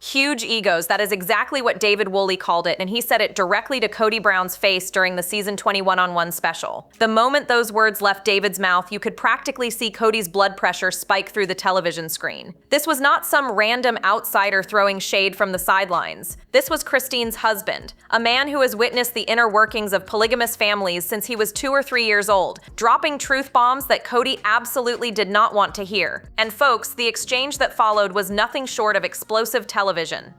Huge egos, that is exactly what David Woolley called it, and he said it directly to Kody Brown's face during the season 20 one-on-one special. The moment those words left David's mouth, you could practically see Kody's blood pressure spike through the television screen. This was not some random outsider throwing shade from the sidelines. This was Christine's husband, a man who has witnessed the inner workings of polygamous families since he was 2 or 3 years old, dropping truth bombs that Kody absolutely did not want to hear. And folks, the exchange that followed was nothing short of explosive television.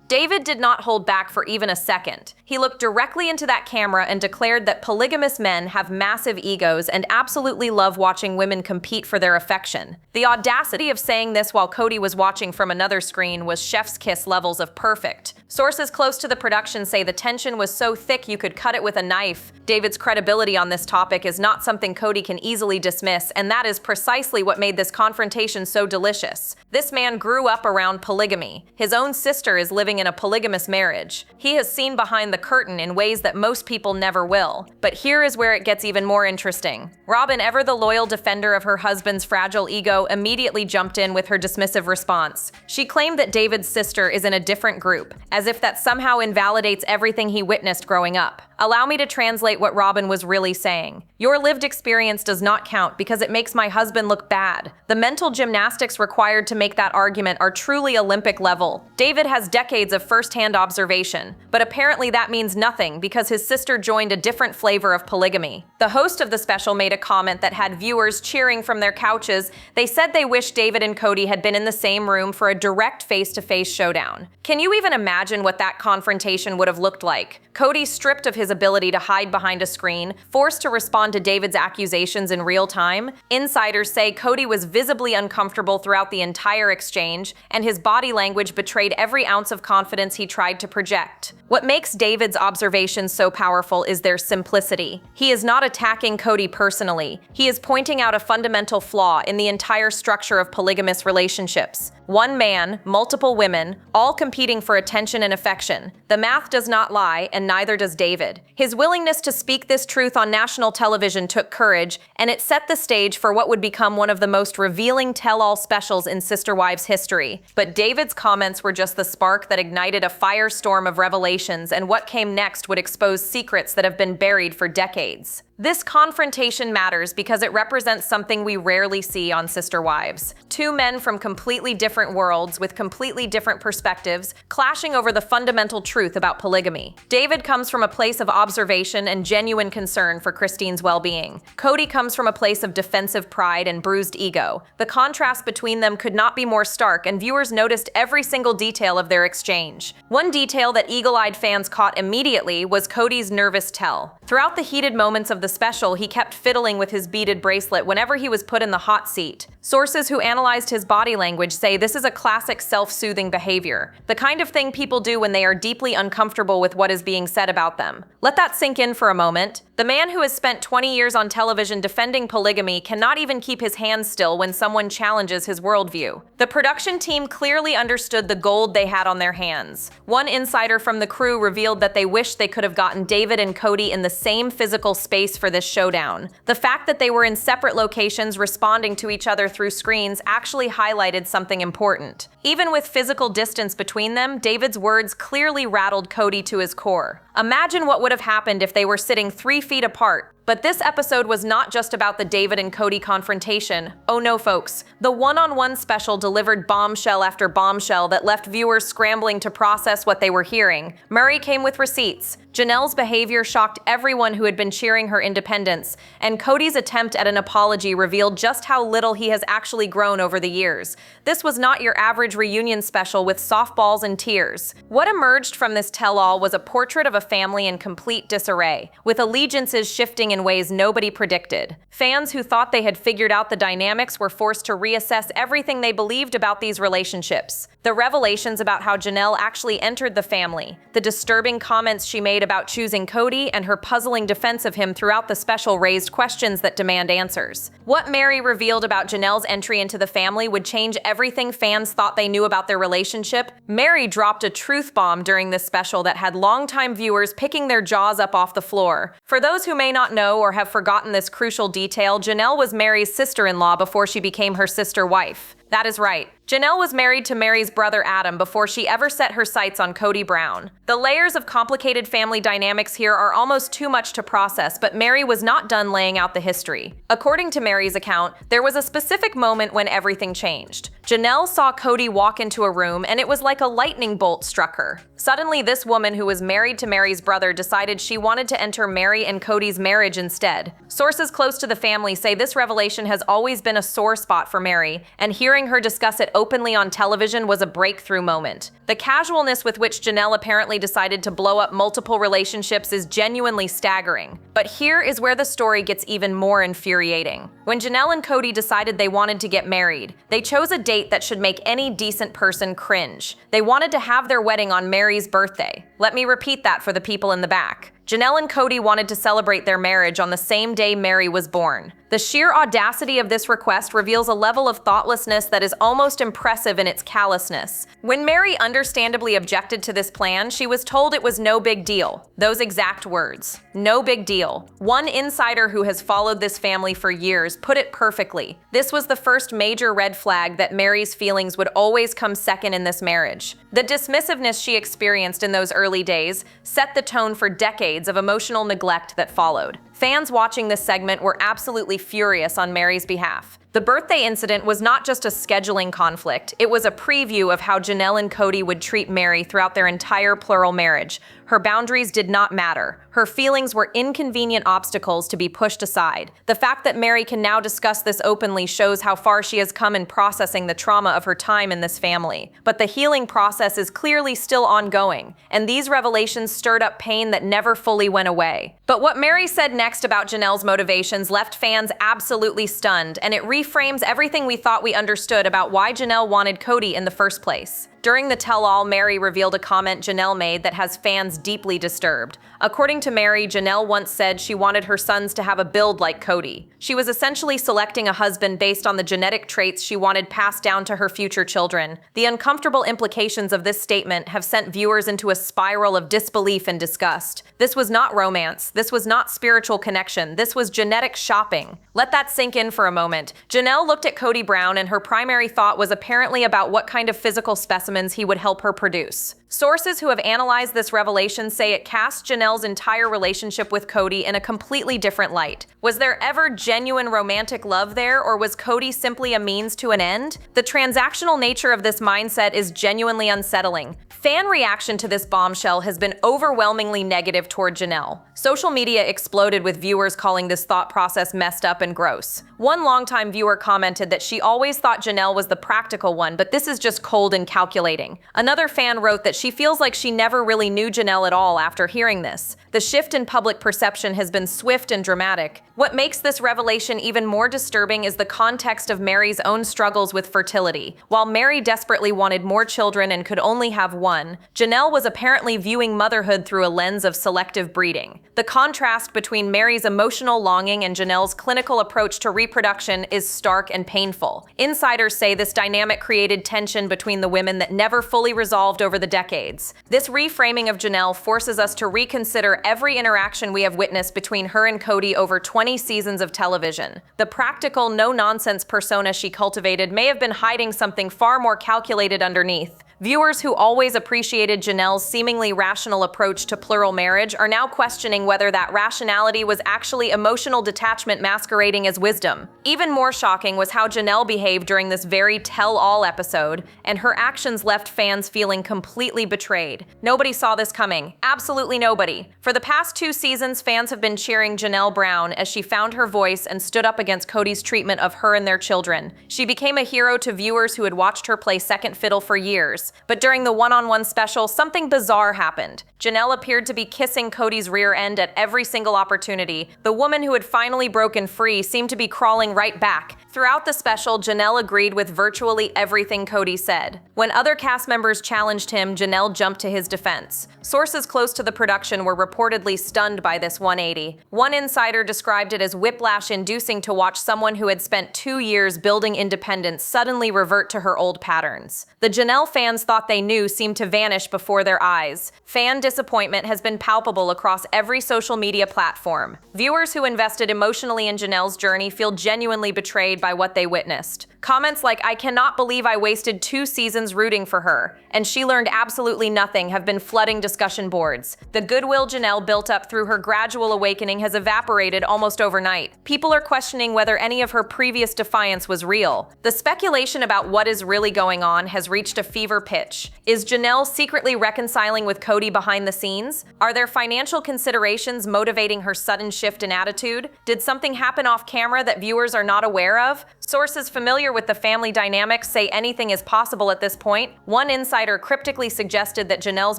David did not hold back for even a second. He looked directly into that camera and declared that polygamous men have massive egos and absolutely love watching women compete for their affection. The audacity of saying this while Kody was watching from another screen was chef's kiss levels of perfect. Sources close to the production say the tension was so thick you could cut it with a knife. David's credibility on this topic is not something Kody can easily dismiss, and that is precisely what made this confrontation so delicious. This man grew up around polygamy. His own sister is living in a polygamous marriage. He has seen behind the curtain in ways that most people never will. But here is where it gets even more interesting. Robyn, ever the loyal defender of her husband's fragile ego, immediately jumped in with her dismissive response. She claimed that David's sister is in a different group, as if that somehow invalidates everything he witnessed growing up. Allow me to translate what Robyn was really saying. Your lived experience does not count because it makes my husband look bad. The mental gymnastics required to make that argument are truly Olympic level. David has decades of first-hand observation, but apparently that means nothing because his sister joined a different flavor of polygamy. The host of the special made a comment that had viewers cheering from their couches. They said they wish David and Kody had been in the same room for a direct face-to-face showdown. Can you even imagine what that confrontation would have looked like? Kody stripped of his ability to hide behind a screen, forced to respond to David's accusations in real time. Insiders say Kody was visibly uncomfortable throughout the entire exchange, and his body language betrayed every ounce of confidence he tried to project. What makes David's observations so powerful is their simplicity. He is not attacking Kody personally. He is pointing out a fundamental flaw in the entire structure of polygamous relationships. One man, multiple women, all competing for attention and affection. The math does not lie, and neither does David. His willingness to speak this truth on national television took courage, and it set the stage for what would become one of the most revealing tell-all specials in Sister Wives history. But David's comments were just the spark that ignited a firestorm of revelations, and what came next would expose secrets that have been buried for decades. This confrontation matters because it represents something we rarely see on Sister Wives. Two men from completely different worlds with completely different perspectives clashing over the fundamental truth about polygamy. David comes from a place of observation and genuine concern for Christine's well-being. Kody comes from a place of defensive pride and bruised ego. The contrast between them could not be more stark, and viewers noticed every single detail of their exchange. One detail that eagle-eyed fans caught immediately was Kody's nervous tell. Throughout the heated moments of the special, he kept fiddling with his beaded bracelet whenever he was put in the hot seat. Sources who analyzed his body language say this is a classic self-soothing behavior, the kind of thing people do when they are deeply uncomfortable with what is being said about them. Let that sink in for a moment. The man who has spent 20 years on television defending polygamy cannot even keep his hands still when someone challenges his worldview. The production team clearly understood the gold they had on their hands. One insider from the crew revealed that they wished they could have gotten David and Kody in the same physical space for this showdown. The fact that they were in separate locations responding to each other through screens actually highlighted something important. Even with physical distance between them, David's words clearly rattled Kody to his core. Imagine what would have happened if they were sitting 3 feet apart. But this episode was not just about the David and Kody confrontation. Oh no, folks. The one-on-one special delivered bombshell after bombshell that left viewers scrambling to process what they were hearing. Meri came with receipts. Janelle's behavior shocked everyone who had been cheering her independence, and Kody's attempt at an apology revealed just how little he has actually grown over the years. This was not your average reunion special with softballs and tears. What emerged from this tell-all was a portrait of a family in complete disarray, with allegiances shifting in ways nobody predicted. Fans who thought they had figured out the dynamics were forced to reassess everything they believed about these relationships. The revelations about how Janelle actually entered the family, the disturbing comments she made about choosing Kody, and her puzzling defense of him throughout the special raised questions that demand answers. What Meri revealed about Janelle's entry into the family would change everything fans thought they knew about their relationship. Meri dropped a truth bomb during this special that had longtime viewers picking their jaws up off the floor. For those who may not know or have forgotten this crucial detail, Janelle was Meri's sister-in-law before she became her sister wife. That is right. Janelle was married to Meri's brother Adam before she ever set her sights on Kody Brown. The layers of complicated family dynamics here are almost too much to process, but Meri was not done laying out the history. According to Meri's account, there was a specific moment when everything changed. Janelle saw Kody walk into a room, and it was like a lightning bolt struck her. Suddenly, this woman who was married to Meri's brother decided she wanted to enter Meri and Kody's marriage instead. Sources close to the family say this revelation has always been a sore spot for Meri, and hearing her discuss it openly on television was a breakthrough moment. The casualness with which Janelle apparently decided to blow up multiple relationships is genuinely staggering. But here is where the story gets even more infuriating. When Janelle and Kody decided they wanted to get married, they chose a date that should make any decent person cringe. They wanted to have their wedding on Meri's birthday. Let me repeat that for the people in the back. Janelle and Kody wanted to celebrate their marriage on the same day Meri was born. The sheer audacity of this request reveals a level of thoughtlessness that is almost impressive in its callousness. When Meri understandably objected to this plan, she was told it was no big deal. Those exact words. No big deal. One insider who has followed this family for years put it perfectly. This was the first major red flag that Meri's feelings would always come second in this marriage. The dismissiveness she experienced in those early days set the tone for decades of emotional neglect that followed. Fans watching this segment were absolutely furious on Meri's behalf. The birthday incident was not just a scheduling conflict, it was a preview of how Janelle and Kody would treat Meri throughout their entire plural marriage. Her boundaries did not matter. Her feelings were inconvenient obstacles to be pushed aside. The fact that Meri can now discuss this openly shows how far she has come in processing the trauma of her time in this family. But the healing process is clearly still ongoing, and these revelations stirred up pain that never fully went away. But what Meri said next about Janelle's motivations left fans absolutely stunned, and it reframes everything we thought we understood about why Janelle wanted Kody in the first place. During the tell-all, Meri revealed a comment Janelle made that has fans deeply disturbed. According to Meri, Janelle once said she wanted her sons to have a build like Kody. She was essentially selecting a husband based on the genetic traits she wanted passed down to her future children. The uncomfortable implications of this statement have sent viewers into a spiral of disbelief and disgust. This was not romance. This was not spiritual connection. This was genetic shopping. Let that sink in for a moment. Janelle looked at Kody Brown, and her primary thought was apparently about what kind of physical specimens he would help her produce. Sources who have analyzed this revelation say it casts Janelle's entire relationship with Kody in a completely different light. Was there ever genuine romantic love there, or was Kody simply a means to an end? The transactional nature of this mindset is genuinely unsettling. Fan reaction to this bombshell has been overwhelmingly negative toward Janelle. Social media exploded with viewers calling this thought process messed up and gross. One longtime viewer commented that she always thought Janelle was the practical one, but this is just cold and calculating. Another fan wrote that she feels like she never really knew Janelle at all after hearing this. The shift in public perception has been swift and dramatic. What makes this revelation even more disturbing is the context of Meri's own struggles with fertility. While Meri desperately wanted more children and could only have one, Janelle was apparently viewing motherhood through a lens of selective breeding. The contrast between Meri's emotional longing and Janelle's clinical approach to reproduction is stark and painful. Insiders say this dynamic created tension between the women that never fully resolved over the decades. This reframing of Janelle forces us to reconsider every interaction we have witnessed between her and Kody over 20 seasons of television. The practical, no-nonsense persona she cultivated may have been hiding something far more calculated underneath. Viewers who always appreciated Janelle's seemingly rational approach to plural marriage are now questioning whether that rationality was actually emotional detachment masquerading as wisdom. Even more shocking was how Janelle behaved during this very tell-all episode, and her actions left fans feeling completely betrayed. Nobody saw this coming. Absolutely nobody. For the past 2 seasons, fans have been cheering Janelle Brown as she found her voice and stood up against Kody's treatment of her and their children. She became a hero to viewers who had watched her play second fiddle for years. But during the one-on-one special, something bizarre happened. Janelle appeared to be kissing Kody's rear end at every single opportunity. The woman who had finally broken free seemed to be crawling right back. Throughout the special, Janelle agreed with virtually everything Kody said. When other cast members challenged him, Janelle jumped to his defense. Sources close to the production were reportedly stunned by this 180. One insider described it as whiplash-inducing to watch someone who had spent 2 years building independence suddenly revert to her old patterns. The Janelle fans thought they knew seemed to vanish before their eyes. Fan disappointment has been palpable across every social media platform. Viewers who invested emotionally in Janelle's journey feel genuinely betrayed by what they witnessed. Comments like, "I cannot believe I wasted 2 seasons rooting for her," and "she learned absolutely nothing," have been flooding discussion boards. The goodwill Janelle built up through her gradual awakening has evaporated almost overnight. People are questioning whether any of her previous defiance was real. The speculation about what is really going on has reached a fever pitch. Is Janelle secretly reconciling with Kody behind the scenes? Are there financial considerations motivating her sudden shift in attitude? Did something happen off camera that viewers are not aware of? Sources familiar with the family dynamics say anything is possible at this point. One insider cryptically suggested that Janelle's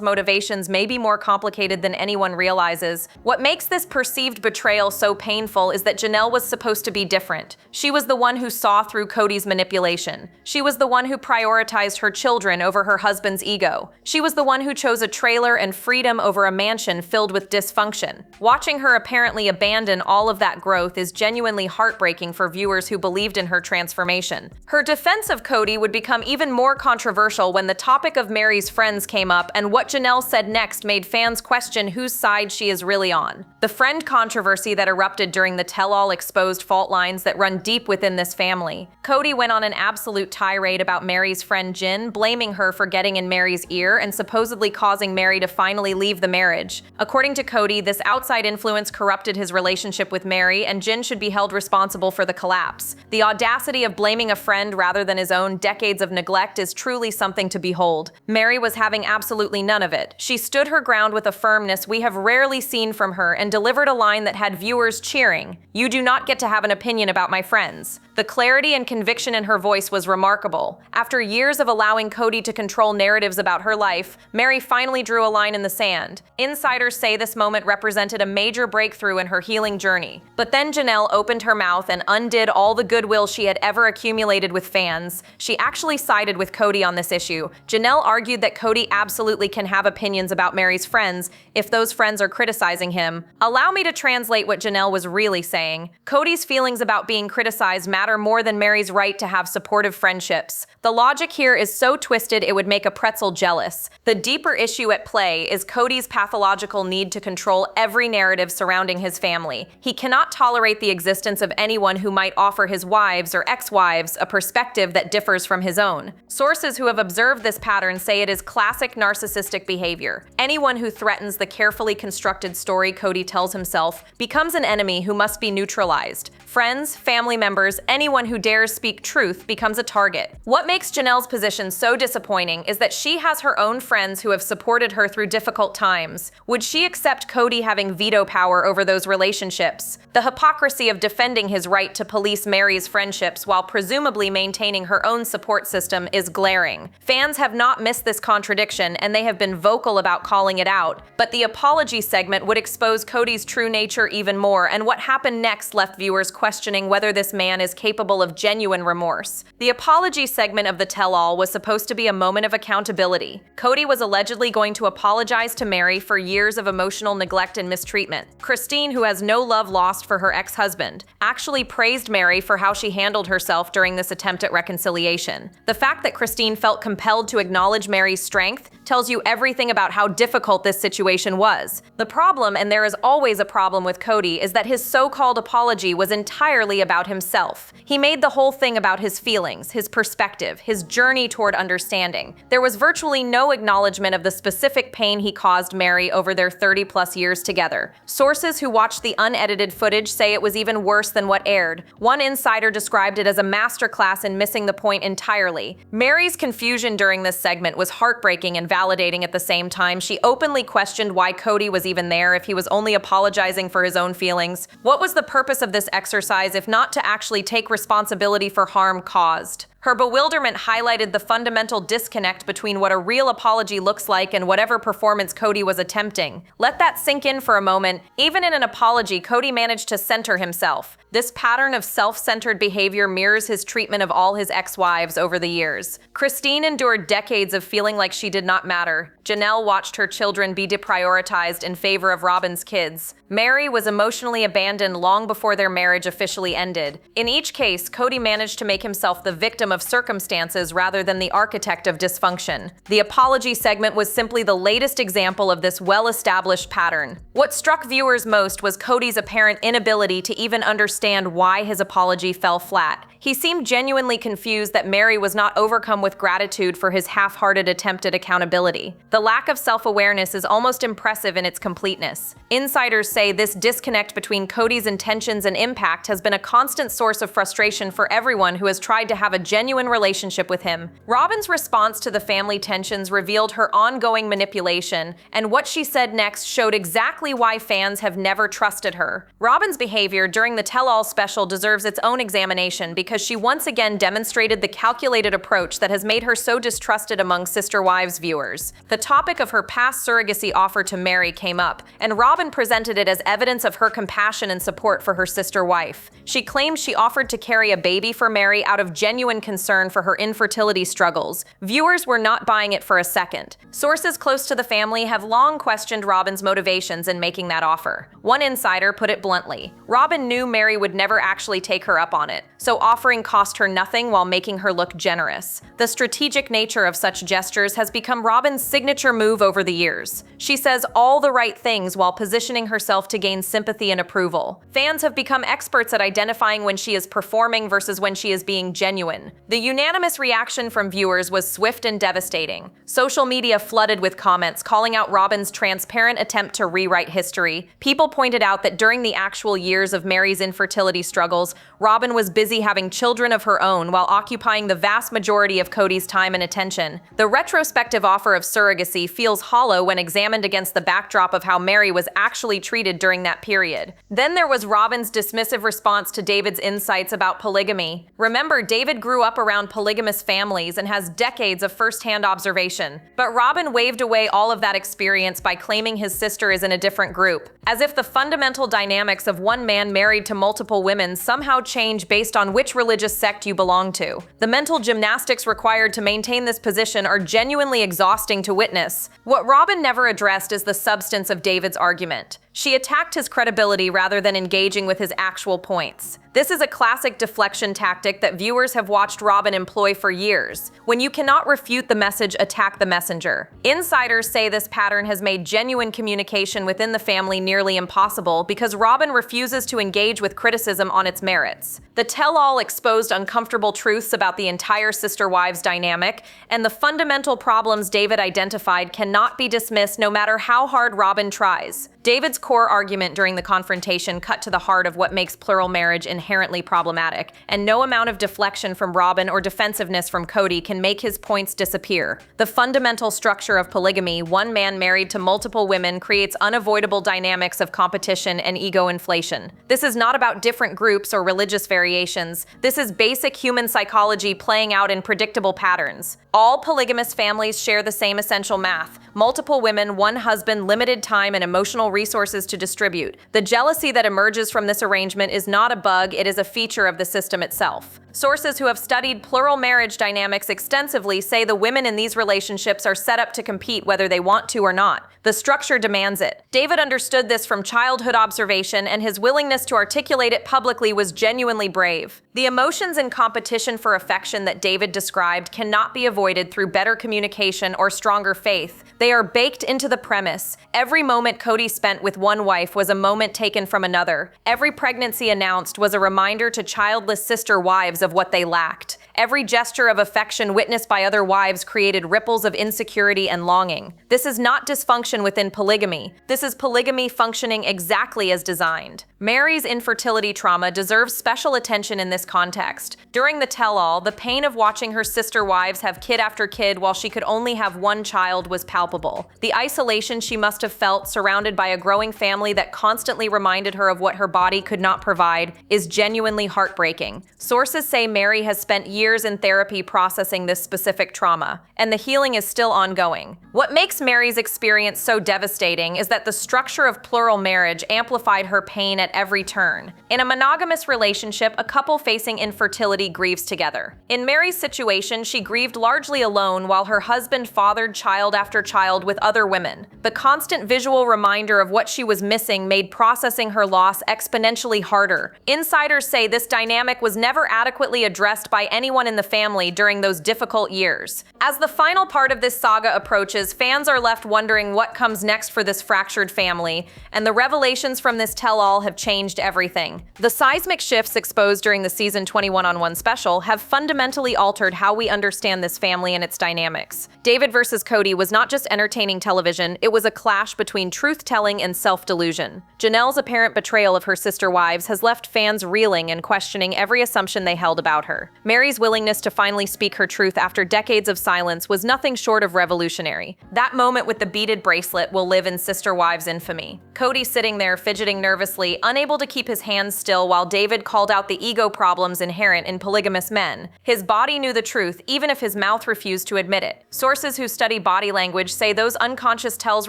motivations may be more complicated than anyone realizes. What makes this perceived betrayal so painful is that Janelle was supposed to be different. She was the one who saw through Kody's manipulation. She was the one who prioritized her children over her husband's ego. She was the one who chose a trailer and freedom over a mansion filled with dysfunction. Watching her apparently abandon all of that growth is genuinely heartbreaking for viewers who believed in her transformation. Her defense of Kody would become even more controversial when the topic of Meri's friends came up, and what Janelle said next made fans question whose side she is really on. The friend controversy that erupted during the tell-all exposed fault lines that run deep within this family. Kody went on an absolute tirade about Meri's friend Jin, blaming her for getting in Meri's ear and supposedly causing Meri to finally leave the marriage. According to Kody, this outside influence corrupted his relationship with Meri, and Jin should be held responsible for the collapse. The audacity of blaming a friend rather than his own decades of neglect is truly something to behold. Meri was having absolutely none of it. She stood her ground with a firmness we have rarely seen from her and delivered a line that had viewers cheering, "You do not get to have an opinion about my friends." The clarity and conviction in her voice was remarkable. After years of allowing Kody to control narratives about her life, Meri finally drew a line in the sand. Insiders say this moment represented a major breakthrough in her healing journey. But then Janelle opened her mouth and undid all the goodwill she had ever accumulated with fans. She actually sided with Kody on this issue. Janelle argued that Kody absolutely can have opinions about Meri's friends if those friends are criticizing him. Allow me to translate what Janelle was really saying. Kody's feelings about being criticized matter more than Meri's right to have supportive friendships. The logic here is so twisted it would make a pretzel jealous. The deeper issue at play is Kody's pathological need to control every narrative surrounding his family. He cannot tolerate the existence of anyone who might offer his wives or ex-wives a perspective that differs from his own. Sources who have observed this pattern say it is classic narcissistic behavior. Anyone who threatens the carefully constructed story Kody tells himself becomes an enemy who must be neutralized. Friends, family members, anyone who dares speak truth becomes a target. What makes Janelle's position so disappointing is that she has her own friends who have supported her through difficult times. Would she accept Kody having veto power over those relationships? The hypocrisy of defending his right to police Meri's friendships while presumably maintaining her own support system is glaring. Fans have not missed this contradiction, and they have been vocal about calling it out. But the apology segment would expose Kody's true nature even more, and what happened next left viewers questioning whether this man is capable of genuine remorse. The apology segment of the tell-all was supposed to be a moment of accountability. Kody was allegedly going to apologize to Meri for years of emotional neglect and mistreatment. Christine, who has no love lost for her ex-husband, actually praised Meri for how she handled herself during this attempt at reconciliation. The fact that Christine felt compelled to acknowledge Meri's strength tells you everything about how difficult this situation was. The problem, and there is always a problem with Kody, is that his so-called apology was entirely about himself. He made the whole thing about his feelings, his perspective, his journey toward understanding. There was virtually no acknowledgement of the specific pain he caused Meri over their 30-plus years together. Sources who watched the unedited footage say it was even worse than what aired. One insider described it as a masterclass in missing the point entirely. Meri's confusion during this segment was heartbreaking and validating at the same time. She openly questioned why Kody was even there if he was only apologizing for his own feelings. What was the purpose of this exercise if not to actually take responsibility for harm caused? Her bewilderment highlighted the fundamental disconnect between what a real apology looks like and whatever performance Kody was attempting. Let that sink in for a moment. Even in an apology, Kody managed to center himself. This pattern of self-centered behavior mirrors his treatment of all his ex-wives over the years. Christine endured decades of feeling like she did not matter. Janelle watched her children be deprioritized in favor of Robyn's kids. Meri was emotionally abandoned long before their marriage officially ended. In each case, Kody managed to make himself the victim of circumstances rather than the architect of dysfunction. The apology segment was simply the latest example of this well-established pattern. What struck viewers most was Kody's apparent inability to even understand why his apology fell flat. He seemed genuinely confused that Meri was not overcome with gratitude for his half-hearted attempt at accountability. The lack of self-awareness is almost impressive in its completeness. Insiders say this disconnect between Kody's intentions and impact has been a constant source of frustration for everyone who has tried to have a genuine relationship with him. Robyn's response to the family tensions revealed her ongoing manipulation, and what she said next showed exactly why fans have never trusted her. Robyn's behavior during the tell-all special deserves its own examination because she once again demonstrated the calculated approach that has made her so distrusted among Sister Wives viewers. The topic of her past surrogacy offer to Meri came up, and Robyn presented it as evidence of her compassion and support for her sister wife. She claimed she offered to carry a baby for Meri out of genuine concern for her infertility struggles. Viewers were not buying it for a second. Sources close to the family have long questioned Robyn's motivations in making that offer. One insider put it bluntly: Robyn knew Meri would never actually take her up on it, so offering cost her nothing while making her look generous. The strategic nature of such gestures has become Robyn's signature move over the years. She says all the right things while positioning herself to gain sympathy and approval. Fans have become experts at identifying when she is performing versus when she is being genuine. The unanimous reaction from viewers was swift and devastating. Social media flooded with comments calling out Robyn's transparent attempt to rewrite history. People pointed out that during the actual years of Meri's infertility struggles, Robyn was busy having children of her own while occupying the vast majority of Kody's time and attention. The retrospective offer of surrogacy feels hollow when examined against the backdrop of how Meri was actually treated during that period. Then there was Robyn's dismissive response to David's insights about polygamy. Remember, David grew up around polygamous families and has decades of first-hand observation. But Robyn waved away all of that experience by claiming his sister is in a different group, as if the fundamental dynamics of one man married to multiple women somehow change based on which religious sect you belong to. The mental gymnastics required to maintain this position are genuinely exhausting to witness. What Robyn never addressed is the substance of David's argument. She attacked his credibility rather than engaging with his actual points. This is a classic deflection tactic that viewers have watched Robyn employ for years. When you cannot refute the message, attack the messenger. Insiders say this pattern has made genuine communication within the family nearly impossible because Robyn refuses to engage with criticism on its merits. The tell-all exposed uncomfortable truths about the entire sister-wives dynamic, and the fundamental problems David identified cannot be dismissed no matter how hard Robyn tries. David's core argument during the confrontation cut to the heart of what makes plural marriage inherently problematic, and no amount of deflection from Robyn or defensiveness from Kody can make his points disappear. The fundamental structure of polygamy, one man married to multiple women, creates unavoidable dynamics of competition and ego inflation. This is not about different groups or religious variations. This is basic human psychology playing out in predictable patterns. All polygamous families share the same essential math: multiple women, one husband, limited time, and emotional resources to distribute. The jealousy that emerges from this arrangement is not a bug, it is a feature of the system itself. Sources who have studied plural marriage dynamics extensively say the women in these relationships are set up to compete whether they want to or not. The structure demands it. David understood this from childhood observation, and his willingness to articulate it publicly was genuinely brave. The emotions and competition for affection that David described cannot be avoided through better communication or stronger faith. They are baked into the premise. Every moment Kody spent with one wife was a moment taken from another. Every pregnancy announced was a reminder to childless sister wives of what they lacked. Every gesture of affection witnessed by other wives created ripples of insecurity and longing. This is not dysfunction within polygamy. This is polygamy functioning exactly as designed. Meri's infertility trauma deserves special attention in this context. During the tell-all, the pain of watching her sister wives have kid after kid while she could only have one child was palpable. The isolation she must have felt, surrounded by a growing family that constantly reminded her of what her body could not provide, is genuinely heartbreaking. Sources say Meri has spent years in therapy processing this specific trauma, and the healing is still ongoing. What makes Meri's experience so devastating is that the structure of plural marriage amplified her pain at every turn. In a monogamous relationship, a couple facing infertility grieves together. In Meri's situation, she grieved largely alone while her husband fathered child after child with other women. The constant visual reminder of what she was missing made processing her loss exponentially harder. Insiders say this dynamic was never adequately adequately addressed by anyone in the family during those difficult years. As the final part of this saga approaches, fans are left wondering what comes next for this fractured family, and the revelations from this tell-all have changed everything. The seismic shifts exposed during the season 21-on-1 special have fundamentally altered how we understand this family and its dynamics. David versus Kody was not just entertaining television, it was a clash between truth-telling and self-delusion. Janelle's apparent betrayal of her sister wives has left fans reeling and questioning every assumption they held about her. Meri's willingness to finally speak her truth after decades of silence was nothing short of revolutionary. That moment with the beaded bracelet will live in Sister Wives' infamy. Kody sitting there fidgeting nervously, unable to keep his hands still while David called out the ego problems inherent in polygamous men. His body knew the truth, even if his mouth refused to admit it. Sources who study body language say those unconscious tells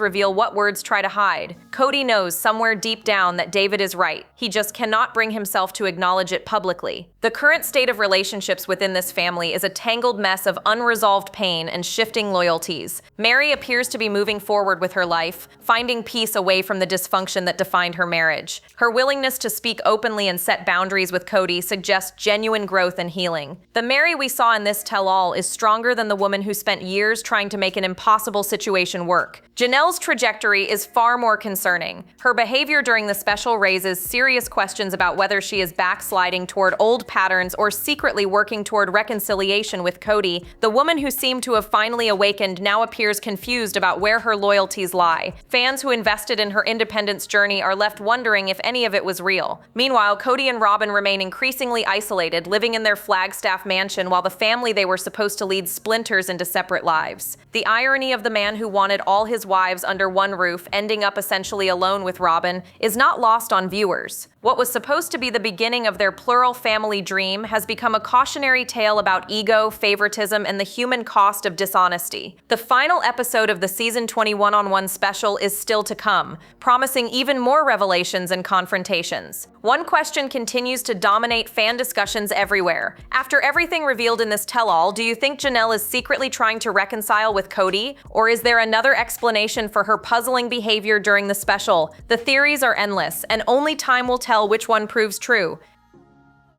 reveal what words try to hide. Kody knows somewhere deep down that David is right. He just cannot bring himself to acknowledge it publicly. The current state of relationships within this family is a tangled mess of unresolved pain and shifting loyalties. Meri appears to be moving forward with her life, finding peace away from the dysfunction that defined her marriage. Her willingness to speak openly and set boundaries with Kody suggests genuine growth and healing. The Meri we saw in this tell-all is stronger than the woman who spent years trying to make an impossible situation work. Janelle's trajectory is far more concerning. Her behavior during the special raises serious questions about whether she is backsliding toward old patterns or secretly working toward reconciliation with Kody. The woman who seemed to have finally awakened now appears confused about where her loyalties lie. Fans who invested in her independence journey are left wondering if any of it was real. Meanwhile, Kody and Robyn remain increasingly isolated, living in their Flagstaff mansion while the family they were supposed to lead splinters into separate lives. The irony of the man who wanted all his wives under one roof ending up essentially alone with Robyn is not lost on viewers. What was supposed to be the beginning of their plural family dream has become a cautionary tale about ego, favoritism, and the human cost of dishonesty. The final episode of the season 21-on-1 special is still to come, promising even more revelations and confrontations. One question continues to dominate fan discussions everywhere. After everything revealed in this tell-all, do you think Janelle is secretly trying to reconcile with Kody, or is there another explanation for her puzzling behavior during the special? The theories are endless, and only time will tell which one proves true.